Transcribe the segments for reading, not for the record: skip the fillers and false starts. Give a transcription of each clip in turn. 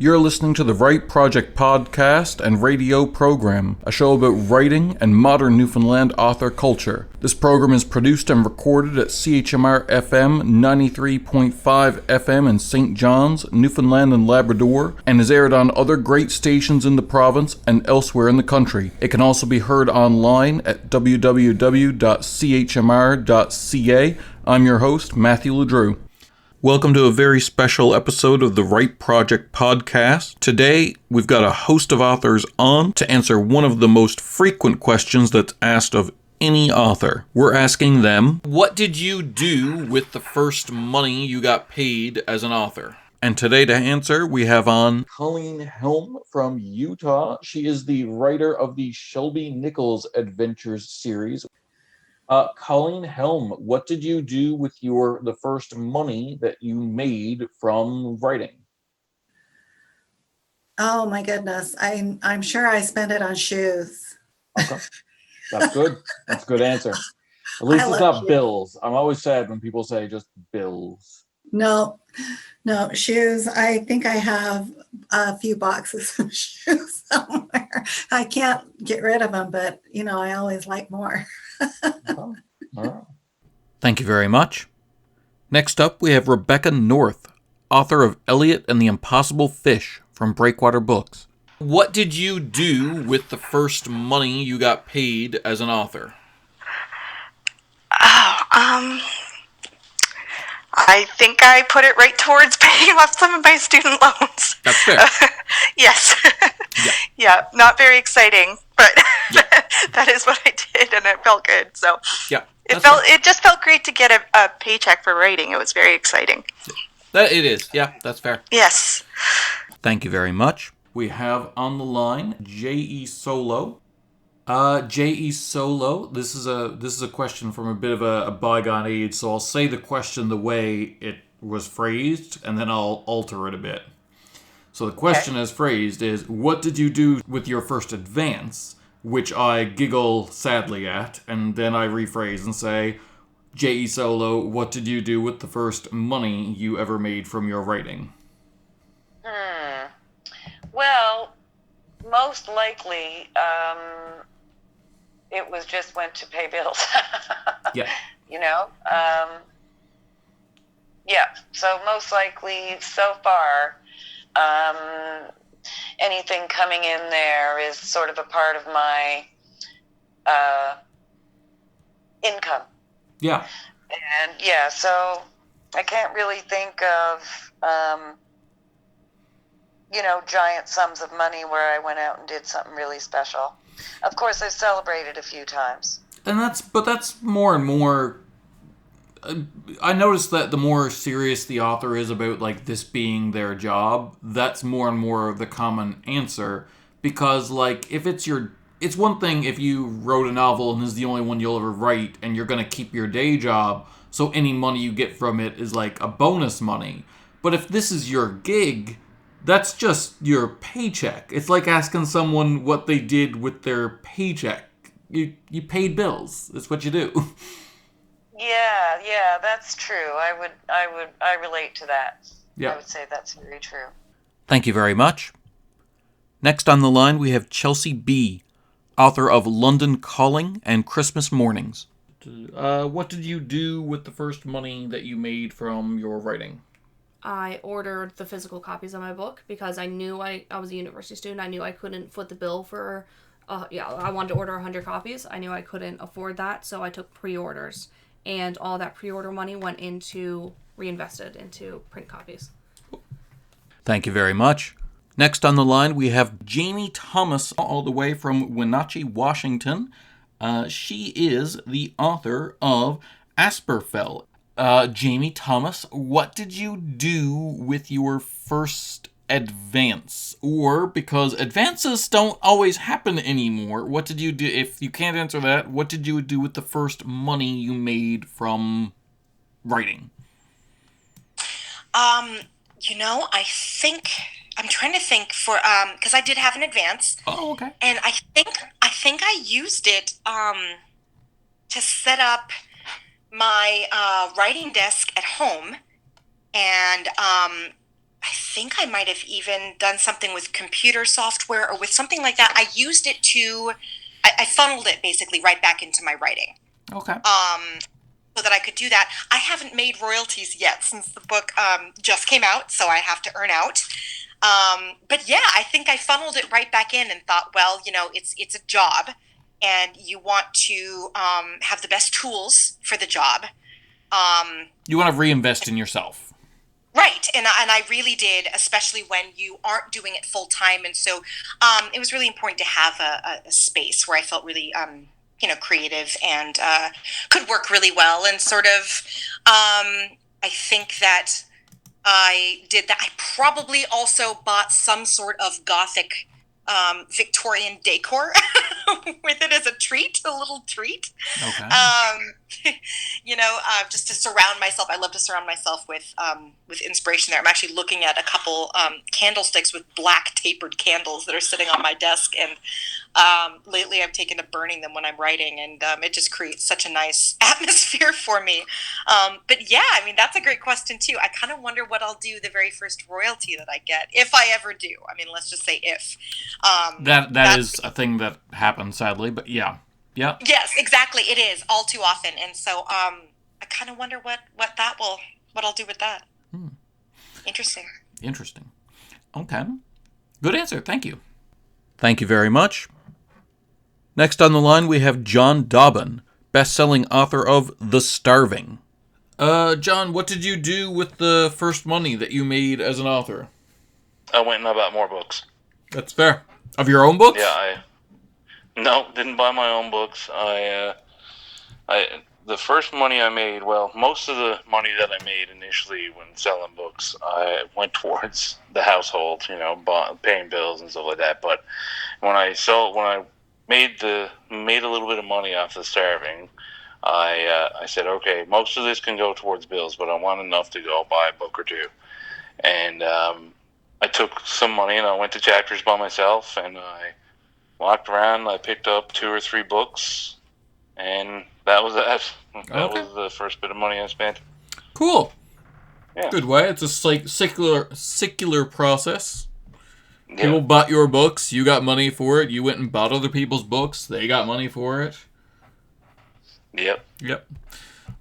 You're listening to the Write Project podcast and radio program, a show about writing and modern Newfoundland author culture. This program is produced and recorded at CHMR FM 93.5 FM in St. John's, Newfoundland and Labrador, and is aired on other great stations in the province and elsewhere in the country. It can also be heard online at www.chmr.ca. I'm your host, Matthew LeDrew. Welcome to a very special episode of the Write Project podcast. Today, we've got a host of authors on to answer one of the most frequent questions that's asked of any author. We're asking them, what did you do with the first money you got paid as an author? And today to answer, we have on Colleen Helme from Utah. She is the writer of the Shelby Nichols Adventures series. Colleen Helme, what did you do with the first money that you made from writing? Oh my goodness. I'm sure I spent it on shoes. Okay. That's good. That's a good answer. At least it's not shoes. Bills. I'm always sad when people say just bills. No, shoes. I think I have a few boxes of shoes somewhere. I can't get rid of them, but I always like more. Oh, all right. Thank you very much. Next up, we have Rebecca North, author of Elliot and the Impossible Fish from Breakwater Books. What did you do with the first money you got paid as an author? I think I put it right towards paying off some of my student loans. That's fair. Yes. Yeah, not very exciting, but that is what I did, and it felt good. So yeah, it just felt great to get a paycheck for writing. It was very exciting. It is. Yeah, that's fair. Yes. Thank you very much. We have on the line J.E. Solo. J.E. Solo, this is a question from a bit of a bygone age, so I'll say the question the way it was phrased, and then I'll alter it a bit. So the question as phrased is, what did you do with your first advance? Which I giggle sadly at, and then I rephrase and say, J.E. Solo, what did you do with the first money you ever made from your writing? Well, most likely, it was just went to pay bills. Yeah. So most likely, so far, anything coming in there is sort of a part of my income. Yeah. And so I can't really think of, giant sums of money where I went out and did something really special. Of course, I've celebrated a few times. And that's more and more. I noticed that the more serious the author is about like this being their job, that's more and more the common answer. Because like if it's one thing if you wrote a novel and this is the only one you'll ever write and you're gonna keep your day job, so any money you get from it is like a bonus money. But if this is your gig, that's just your paycheck. It's like asking someone what they did with their paycheck. You paid bills. That's what you do. Yeah, that's true. I relate to that. Yeah. I would say that's very true. Thank you very much. Next on the line, we have Chelsea B., author of London Calling and Christmas Mornings. What did you do with the first money that you made from your writing? I ordered the physical copies of my book because I knew I was a university student. I knew I couldn't foot the bill for, I wanted to order 100 copies. I knew I couldn't afford that, so I took pre-orders. And all that pre-order money went reinvested into print copies. Thank you very much. Next on the line, we have Jamie Thomas, all the way from Wenatchee, Washington. She is the author of Asperfell. Jamie Thomas, what did you do with your first advance? Or, because advances don't always happen anymore, what did you do? If you can't answer that, what did you do with the first money you made from writing? I think I'm trying to think for because I did have an advance. Oh, okay. And I think I used it to set up my writing desk at home, and I think I might have even done something with computer software or with something like that. I used it I funneled it basically right back into my writing. Okay. So that I could do that. I haven't made royalties yet since the book just came out, so I have to earn out. But yeah, I think I funneled it right back in and thought, well, it's a job, and you want to have the best tools for the job. You want to reinvest in yourself. Right, and I really did, especially when you aren't doing it full time, and so it was really important to have a space where I felt really creative and could work really well, and sort of I think that I did that. I probably also bought some sort of Gothic Victorian decor with it as a treat, a little treat. Okay. Just to surround myself. I love to surround myself with inspiration there. I'm actually looking at a couple candlesticks with black tapered candles that are sitting on my desk, and lately I've taken to burning them when I'm writing, and it just creates such a nice atmosphere for me. But yeah, I mean, that's a great question too. I kind of wonder what I'll do the very first royalty that I get, if I ever do. I mean, let's just say if. That is a thing that happens, sadly, but yeah. Yeah. Yes, exactly. It is all too often, and so I kind of wonder what I'll do with that. Interesting. Okay. Good answer. Thank you. Thank you very much. Next on the line, we have Jon Dobbin, best-selling author of The Starving. John, what did you do with the first money that you made as an author? I went and I bought more books. That's fair. Of your own books? Yeah, No, didn't buy my own books. The first money I made, well, most of the money that I made initially when selling books, I went towards the household, paying bills and stuff like that. But when I made a little bit of money off The Starving, I said, okay, most of this can go towards bills, but I want enough to go buy a book or two. And I took some money and I went to Chapters by myself, and I walked around. I picked up 2 or 3 books, and that was that. That was the first bit of money I spent. Cool. Yeah. Good way. It's a secular process. Yeah. People bought your books. You got money for it. You went and bought other people's books. They got money for it. Yep.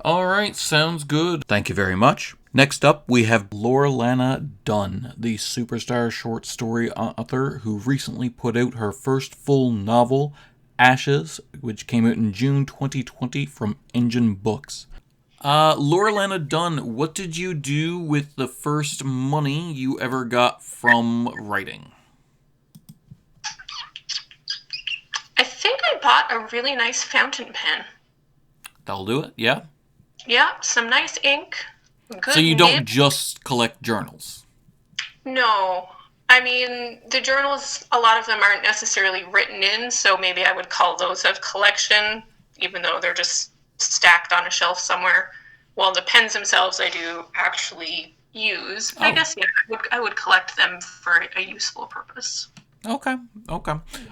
All right. Sounds good. Thank you very much. Next up, we have Lauralana Dunne, the superstar short story author who recently put out her first full novel, Ashes, which came out in June 2020 from Engine Books. Lauralana Dunne, what did you do with the first money you ever got from writing? I think I bought a really nice fountain pen. That'll do it, yeah? Yeah, some nice ink. Good So you don't nib. just collect journals? No. I mean, the journals, a lot of them aren't necessarily written in, so maybe I would call those a collection, even though they're just stacked on a shelf somewhere. While the pens themselves I do actually use. I guess, yeah, I would collect them for a useful purpose. Okay.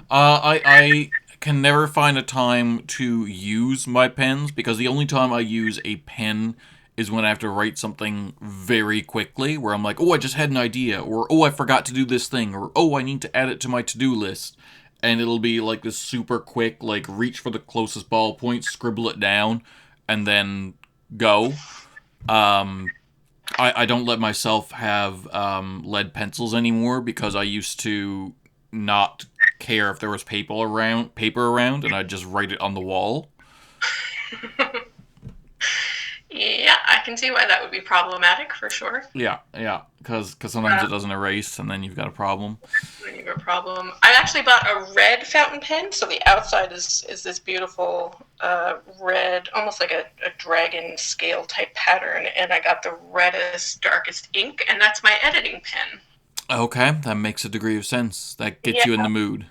I can never find a time to use my pens, because the only time I use a pen is when I have to write something very quickly, where I'm like, oh, I just had an idea, or oh, I forgot to do this thing, or oh, I need to add it to my to-do list. And it'll be like this super quick, like, reach for the closest ballpoint, scribble it down, and then go. I don't let myself have lead pencils anymore, because I used to not care if there was paper around, and I'd just write it on the wall. Yeah, I can see why that would be problematic, for sure. Yeah, because sometimes it doesn't erase, and then you've got a problem. Then you have a problem. I actually bought a red fountain pen, so the outside is this beautiful red, almost like a dragon scale type pattern, and I got the reddest, darkest ink, and that's my editing pen. Okay, that makes a degree of sense. That gets you in the mood.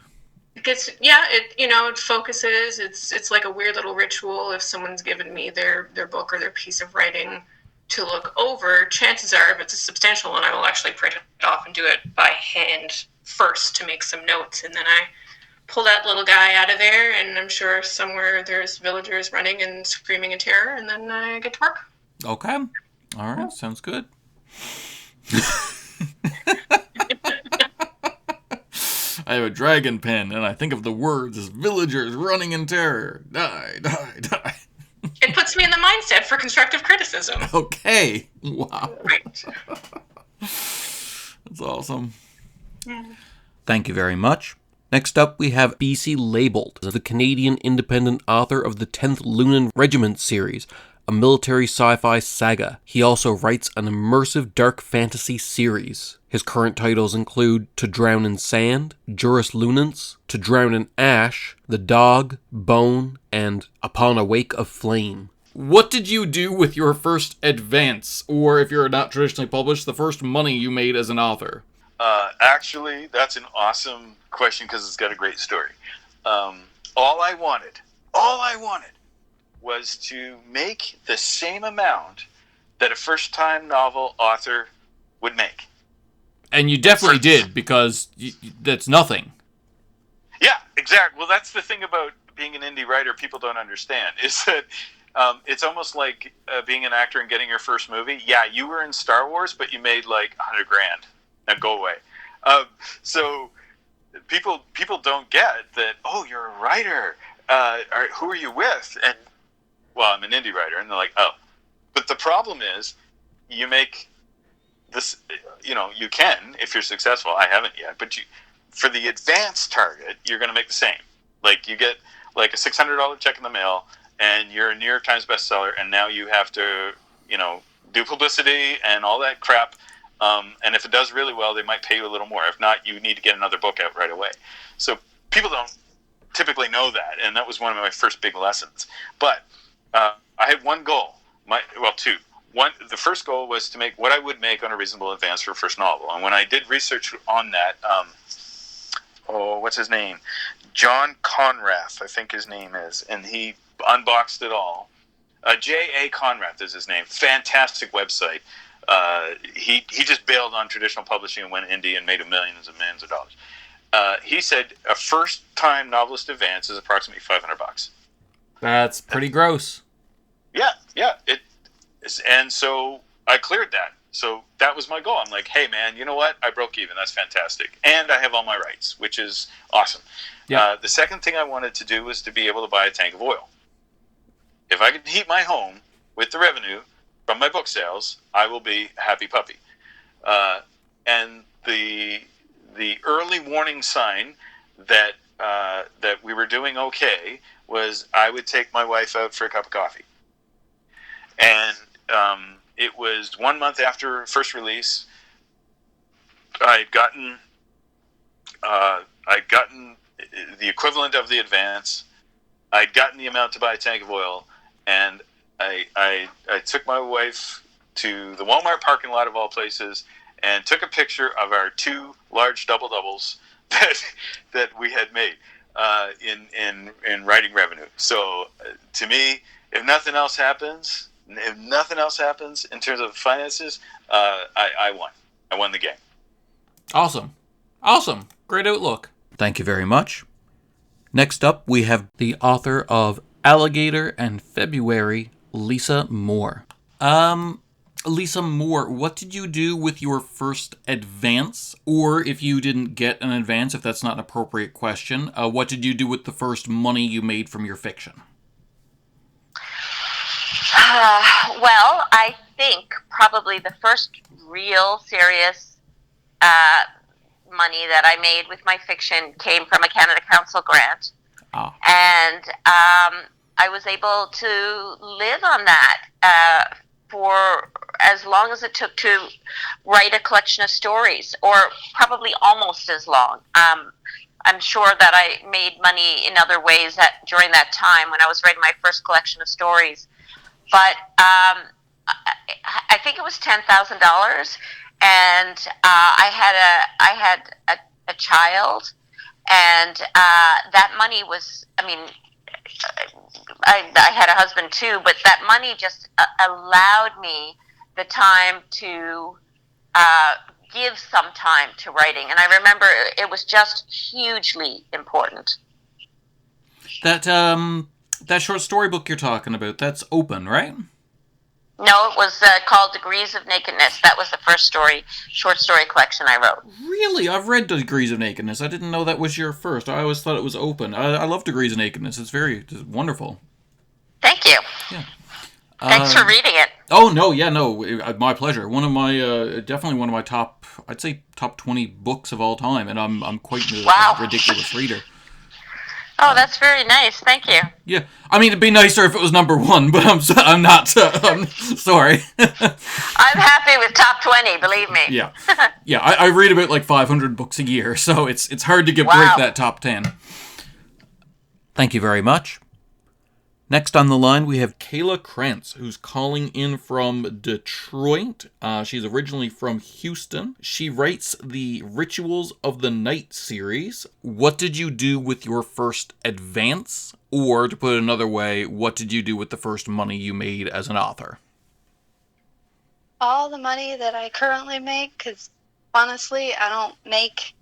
It focuses. It's like a weird little ritual. If someone's given me their book or their piece of writing to look over, chances are, if it's a substantial one, I will actually print it off and do it by hand first to make some notes, and then I pull that little guy out of there, and I'm sure somewhere there's villagers running and screaming in terror, and then I get to work. Okay. All right, sounds good. I have a dragon pen, and I think of the words as villagers running in terror. Die, die, die. It puts me in the mindset for constructive criticism. Okay. Wow. Right. That's awesome. Thank you very much. Next up, we have B.C. Laybolt, the Canadian independent author of the 10th Lunan Regiment series, a military sci-fi saga. He also writes an immersive dark fantasy series. His current titles include To Drown in Sand, Juris Lunans, To Drown in Ash, The Dog, Bone, and Upon a Wake of Flame. What did you do with your first advance, or if you're not traditionally published, the first money you made as an author? Actually, that's an awesome question because it's got a great story. All I wanted was to make the same amount that a first-time novel author would make. And you definitely did, because that's nothing. Yeah, exactly. Well, that's the thing about being an indie writer people don't understand, is that it's almost like being an actor and getting your first movie. Yeah, you were in Star Wars, but you made like $100,000. Now go away. So people don't get that. Oh, you're a writer. Who are you with? And well, I'm an indie writer, and they're like, oh. But the problem is, you make this. You know, you can if you're successful. I haven't yet, but for the advanced target, you're going to make the same. Like you get like a $600 check in the mail, and you're a New York Times bestseller, and now you have to, do publicity and all that crap. And if it does really well, they might pay you a little more. If not, you need to get another book out right away. So people don't typically know that, and that was one of my first big lessons. But I had one goal. Two. One, the first goal was to make what I would make on a reasonable advance for a first novel. And when I did research on that, what's his name? John Conrath, I think his name is, and he unboxed it all. J.A. Conrath is his name. Fantastic website. He just bailed on traditional publishing and went indie and made millions and millions of dollars. He said a first-time novelist advance is approximately $500. That's pretty gross. Yeah. It is, and so I cleared that. So that was my goal. I'm like, hey, man, you know what? I broke even. That's fantastic. And I have all my rights, which is awesome. Yeah. The second thing I wanted to do was to be able to buy a tank of oil. If I could heat my home with the revenue from my book sales, I will be a happy puppy. And the early warning sign that we were doing okay was I would take my wife out for a cup of coffee. And it was 1 month after first release. I'd gotten the equivalent of the advance. I'd gotten the amount to buy a tank of oil, and I took my wife to the Walmart parking lot of all places and took a picture of our 2 large doubles that we had made in writing revenue. So to me, if nothing else happens in terms of finances, I won. I won the game. Awesome. Great outlook. Thank you very much. Next up, we have the author of Alligator and February, Lisa Moore. Lisa Moore, what did you do with your first advance? Or if you didn't get an advance, if that's not an appropriate question, what did you do with the first money you made from your fiction? Well, I think probably the first real serious money that I made with my fiction came from a Canada Council grant. Oh. And I was able to live on that for as long as it took to write a collection of stories, or probably almost as long. I'm sure that I made money in other ways during that time when I was writing my first collection of stories. But I think it was $10,000, and I had a child, and that money was, I had a husband too, but that money just allowed me the time to give some time to writing. And I remember it was just hugely important. That short story book you're talking about, that's open, right? No, it was called Degrees of Nakedness. That was the first short story collection I wrote. Really? I've read Degrees of Nakedness. I didn't know that was your first. I always thought it was open. I love Degrees of Nakedness. It's wonderful. Thank you. Yeah. Thanks for reading it. Oh, no, yeah, no, my pleasure. One of my, definitely one of my top 20 books of all time, and I'm quite a ridiculous reader. Oh, that's very nice. Thank you. Yeah, I mean, it'd be nicer if it was number one, but I'm not. I'm sorry. I'm happy with top 20. Believe me. Yeah, yeah. I read about like 500 books a year, so it's hard to break that top 10. Thank you very much. Next on the line, we have Kayla Krantz, who's calling in from Detroit. She's originally from Houston. She writes the Rituals of the Night series. What did you do with your first advance? Or, to put it another way, what did you do with the first money you made as an author? All the money that I currently make, because honestly, I don't make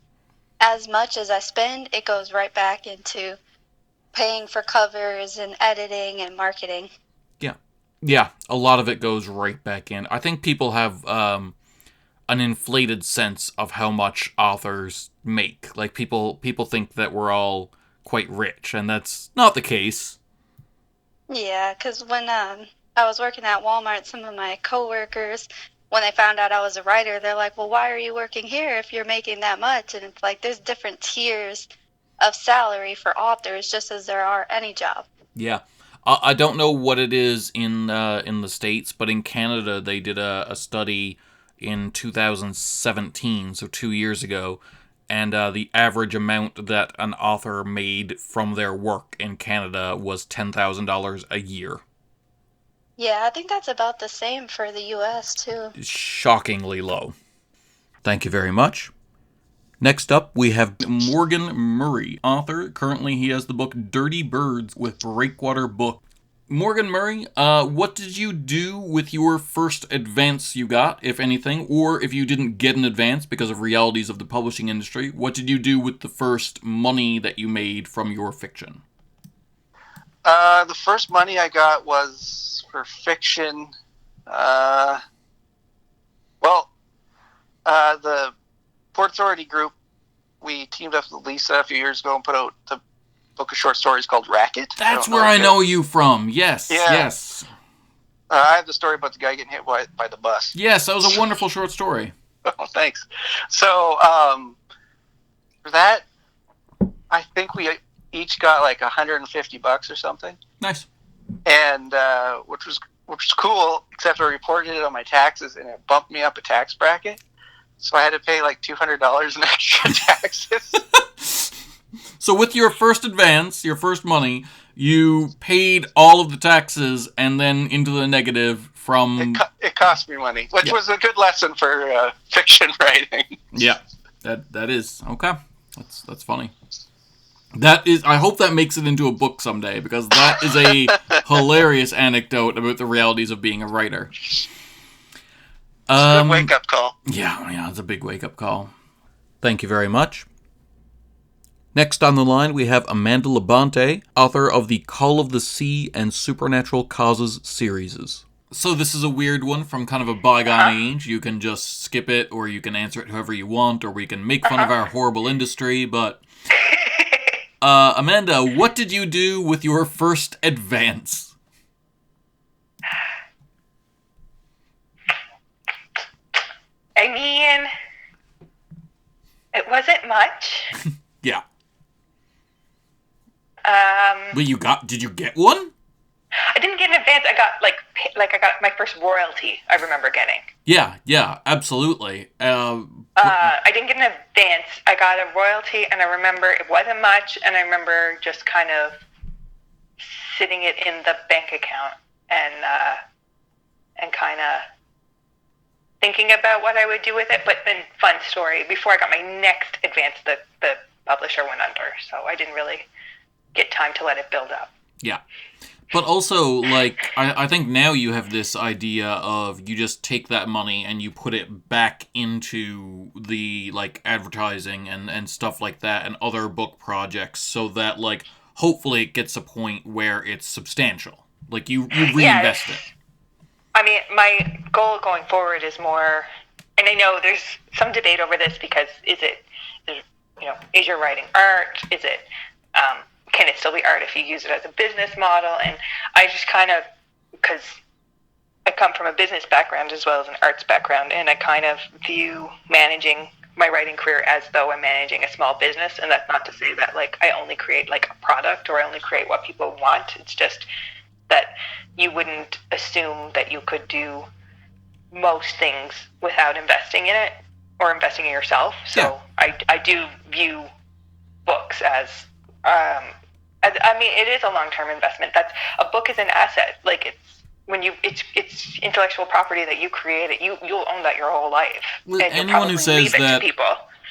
as much as I spend. It goes right back into paying for covers and editing and marketing. Yeah, a lot of it goes right back in. I think people have an inflated sense of how much authors make. Like, people think that we're all quite rich, and that's not the case. Yeah, because when I was working at Walmart, some of my coworkers, when they found out I was a writer, they're like, well, why are you working here if you're making that much? And it's like, there's different tiers of salary for authors, just as there are any job. Yeah. I don't know what it is in the States, but in Canada they did a study in 2017, so 2 years ago, and the average amount that an author made from their work in Canada was $10,000 a year. Yeah, I think that's about the same for the U.S., too. Shockingly low. Thank you very much. Next up, we have Morgan Murray, author. Currently, he has the book Dirty Birds with Breakwater Book. Morgan Murray, what did you do with your first advance you got, if anything? Or if you didn't get an advance because of realities of the publishing industry, what did you do with the first money that you made from your fiction? The first money I got was for fiction. The Port Authority group, we teamed up with Lisa a few years ago and put out the book of short stories called Racket. That's where I know you from. Yes, yeah. Yes. I have the story about the guy getting hit by the bus. Yes, that was a wonderful short story. Oh, thanks. So, for that, I think we each got like $150 or something. Nice. And, which was cool, except I reported it on my taxes and it bumped me up a tax bracket. So I had to pay like $200 in extra taxes. So with your first advance, your first money, you paid all of the taxes and then into the negative from... It cost me money, which was a good lesson for fiction writing. Yeah, that is. Okay. That's funny. That is. I hope that makes it into a book someday, because that is a hilarious anecdote about the realities of being a writer. It's a good wake-up call. Yeah, it's a big wake-up call. Thank you very much. Next on the line, we have Amanda Labonte, author of the Call of the Sea and Supernatural Causes series. So this is a weird one from kind of a bygone age. You can just skip it, or you can answer it however you want, or we can make fun of our horrible industry, but... Amanda, what did you do with your first advance? I mean, it wasn't much. Yeah. But did you get one? I didn't get an advance. I got I got my first royalty. I remember getting. Yeah, absolutely. I didn't get an advance. I got a royalty, and I remember it wasn't much. And I remember just kind of sitting it in the bank account and kind of thinking about what I would do with it. But then, fun story. Before I got my next advance, the publisher went under, so I didn't really get time to let it build up. Yeah. But also, I think now you have this idea of you just take that money and you put it back into the, advertising and stuff like that and other book projects so that, hopefully it gets a point where it's substantial. You reinvest it. I mean, my goal going forward is more, and I know there's some debate over this because is your writing art? Is it, can it still be art if you use it as a business model? And I just kind of, because I come from a business background as well as an arts background, and I kind of view managing my writing career as though I'm managing a small business. And that's not to say that like I only create like a product or I only create what people want. It's just that you wouldn't assume that you could do most things without investing in it or investing in yourself. So yeah. I do view books as I mean, it is a long-term investment. That's a book is an asset. Like it's intellectual property that you created. You'll own that your whole life. And anyone who says that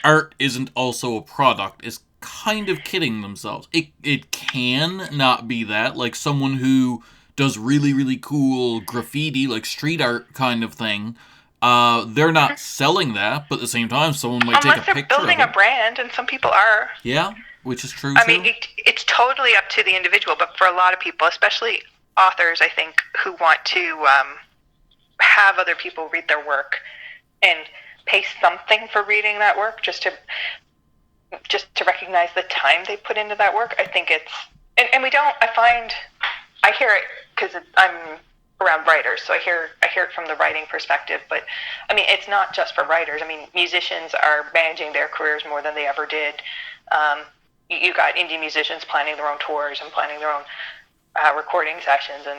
art isn't also a product is kind of kidding themselves. It can not be that. Like someone who does really, really cool graffiti, like street art kind of thing, they're not selling that, but at the same time, someone might take a picture of it. Unless they're building a brand, and some people are. Yeah, which is true, I mean, it's totally up to the individual, but for a lot of people, especially authors, I think, who want to have other people read their work and pay something for reading that work, just to recognize the time they put into that work. I think it's, and we don't. I hear it because I'm around writers, so I hear it from the writing perspective. But I mean, it's not just for writers. I mean, musicians are managing their careers more than they ever did. You got indie musicians planning their own tours and planning their own recording sessions, and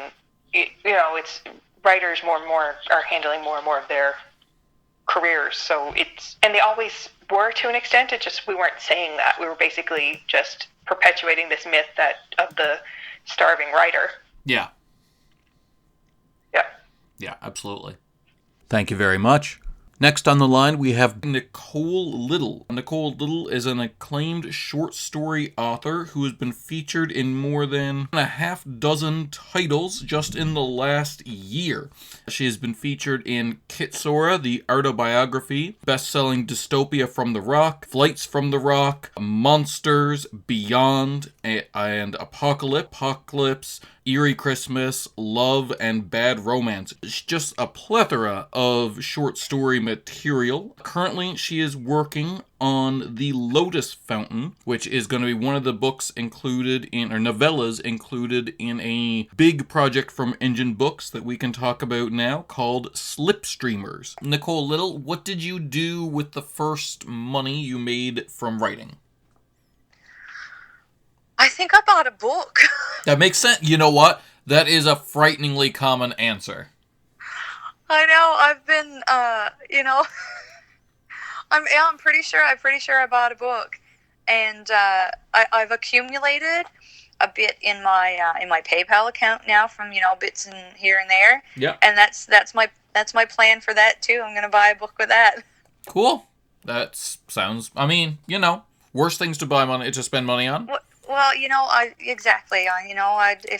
it's writers more and more are handling more and more of their careers. So and they always were to an extent. It just we weren't saying that. We were basically just perpetuating this myth of the starving writer. Yeah. Yeah. Yeah, absolutely. Thank you very much. Next on the line, we have Nicole Little. Nicole Little is an acclaimed short story author who has been featured in more than a half dozen titles just in the last year. She has been featured in Kitsora, the autobiography, best-selling Dystopia from the Rock, Flights from the Rock, Monsters, Beyond, and Apocalypse, Eerie Christmas, Love, and Bad Romance. It's just a plethora of short story material. Currently, she is working on The Lotus Fountain, which is going to be one of the books included in, or novellas included in a big project from Engine Books that we can talk about now called Slipstreamers. Nicole Little, what did you do with the first money you made from writing? I think I bought a book. That makes sense. You know what? That is a frighteningly common answer. I know. I've been, I'm pretty sure I bought a book, and I've accumulated a bit in my PayPal account now from bits in here and there. Yeah. And that's my plan for that too. I'm gonna buy a book with that. Cool. That sounds. I mean, worst things to spend money on. Well, if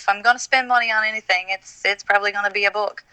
I'm going to spend money on anything, it's probably going to be a book.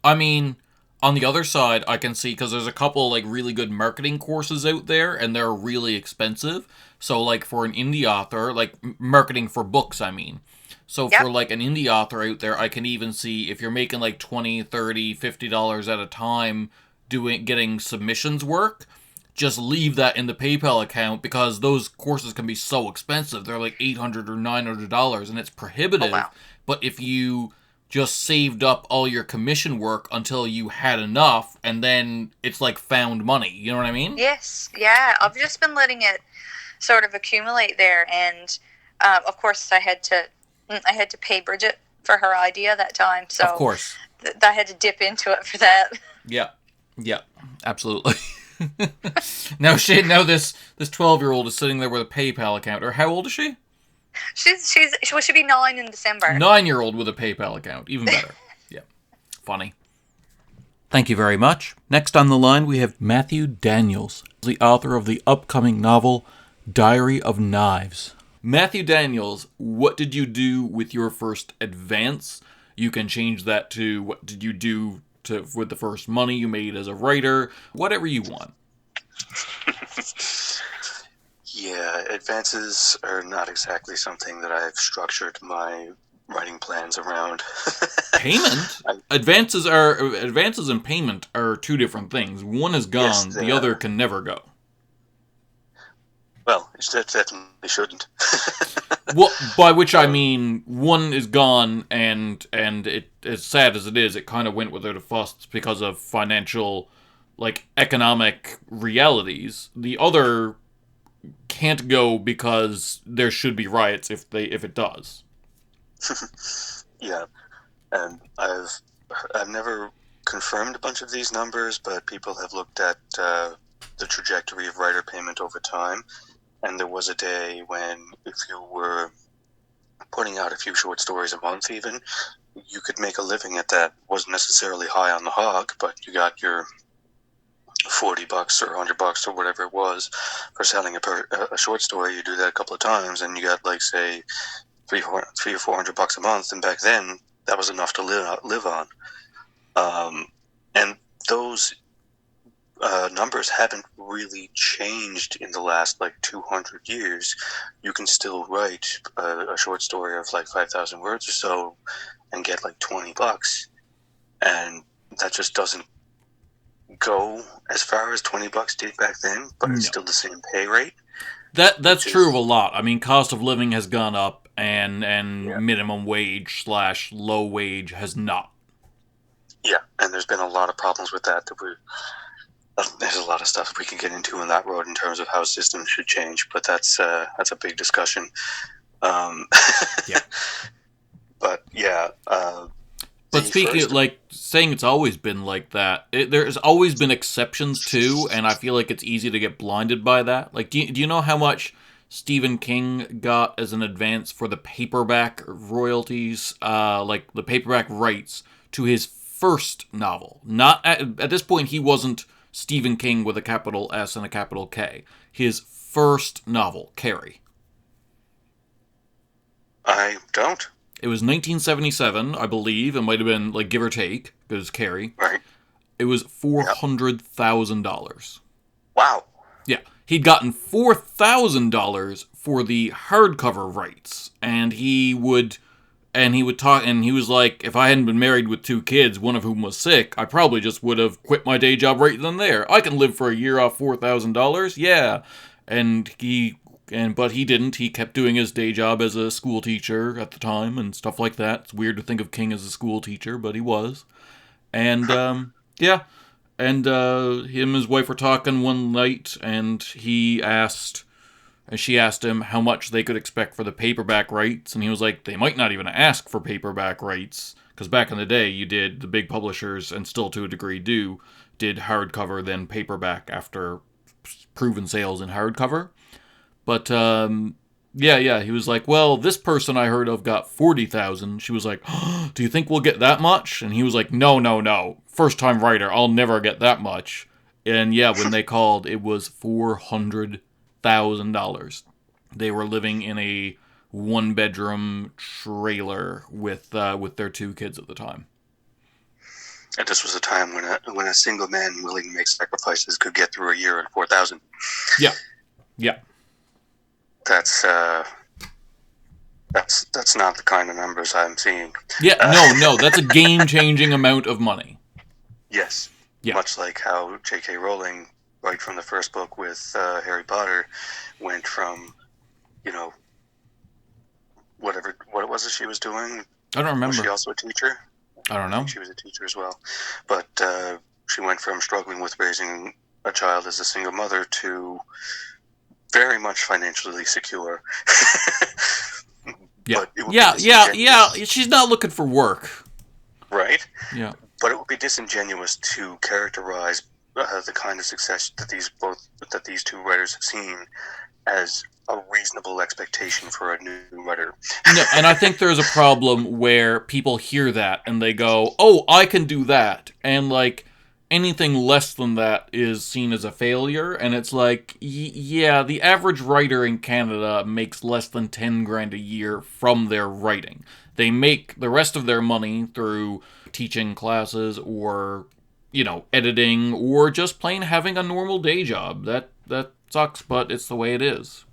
I mean, on the other side, I can see, because there's a couple, really good marketing courses out there, and they're really expensive. So, for an indie author, marketing for books, I mean. So, for, an indie author out there, I can even see if you're making, $20, $30, $50 at a time getting submissions work, just leave that in the PayPal account, because those courses can be so expensive. They're $800 or $900, and it's prohibitive. Oh, wow. But if you just saved up all your commission work until you had enough, and then it's found money. You know what I mean? Yes. Yeah. I've just been letting it sort of accumulate there, and of course I had to pay Bridget for her idea that time. So of course I had to dip into it for that. Yeah. Yeah. Absolutely. Now this 12-year-old is sitting there with a PayPal account. Or how old is she? She should be 9 in December. 9-year-old with a PayPal account. Even better. Yeah. Funny. Thank you very much. Next on the line we have Matthew Daniels, the author of the upcoming novel Diary of Knives. Matthew Daniels, what did you do with your first advance? You can change that to what did you do with the first money you made as a writer, whatever you want. Yeah, advances are not exactly something that I've structured my writing plans around. Payment? Advances and payment are two different things. One is gone, Yes, the other can never go. Well, it definitely shouldn't. Well, by which I mean one is gone, and it, as sad as it is, it kind of went without a fuss because of financial, like, economic realities. The other can't go because there should be riots if it does. Yeah, and I've never confirmed a bunch of these numbers, but people have looked at the trajectory of writer payment over time. And there was a day when, if you were putting out a few short stories a month even, you could make a living at that. Wasn't necessarily high on the hog, but you got your $40 or $100 or whatever it was for selling a short story. You do that a couple of times, and you got, like, say, $300 or $400 a month. And back then, that was enough to live on. And those numbers haven't really changed in the last, like, 200 years. You can still write a short story of, like, 5,000 words or so and get, like, $20. And that just doesn't go as far as $20 did back then, but it's still the same pay rate. That's true of a lot. I mean, cost of living has gone up, and minimum wage / low wage has not. Yeah, and there's been a lot of problems with that. There's a lot of stuff we can get into on that road in terms of how systems should change, but that's a big discussion. Yeah. But yeah. But speaking of, like, saying it's always been like that, there's always been exceptions too, and I feel like it's easy to get blinded by that. Like, do you know how much Stephen King got as an advance for the paperback royalties, like the paperback rights to his first novel? Not at this point, he wasn't Stephen King with a capital S and a capital K. His first novel, Carrie. I don't. It was 1977, I believe. It might have been, like, give or take, because Carrie. Right. It was $400,000. Wow. Yeah. He'd gotten $4,000 for the hardcover rights, and he would talk, and he was like, if I hadn't been married with 2 kids, one of whom was sick, I probably just would have quit my day job right then and there. I can live for a year off $4,000, yeah. But he didn't. He kept doing his day job as a school teacher at the time and stuff like that. It's weird to think of King as a school teacher, but he was. And, yeah. And him and his wife were talking one night, and she asked him how much they could expect for the paperback rights, and he was like, they might not even ask for paperback rights, because back in the day, the big publishers, and still to a degree did hardcover, then paperback after proven sales in hardcover. But, yeah, he was like, well, this person I heard of got $40,000. She was like, oh, do you think we'll get that much? And he was like, no. First-time writer, I'll never get that much. And yeah, when they called, it was $400,000. They were living in a 1-bedroom trailer with their 2 kids at the time. And this was a time when a single man willing to make sacrifices could get through a year at $4,000. Yeah. That's not the kind of numbers I'm seeing. Yeah, no, that's a game-changing amount of money. Yes. Yeah. Much like how J.K. Rowling, right from the first book with Harry Potter, went from, what was it she was doing? I don't remember. Was she also a teacher? I don't know. She was a teacher as well. But she went from struggling with raising a child as a single mother to very much financially secure. Yeah. She's not looking for work. Right? Yeah. But it would be disingenuous to characterize the kind of success that these 2 writers have seen as a reasonable expectation for a new writer. No, and I think there's a problem where people hear that and they go, oh, I can do that. And, like, anything less than that is seen as a failure. And it's like, yeah, the average writer in Canada makes less than $10,000 a year from their writing. They make the rest of their money through teaching classes or, editing or just plain having a normal day job. That sucks, but it's the way it is.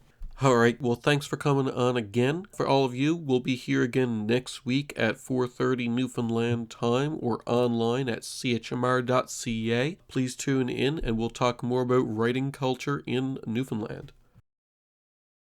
All right, well, thanks for coming on again. For all of you, we'll be here again next week at 4:30 Newfoundland time or online at chmr.ca. Please tune in and we'll talk more about writing culture in Newfoundland.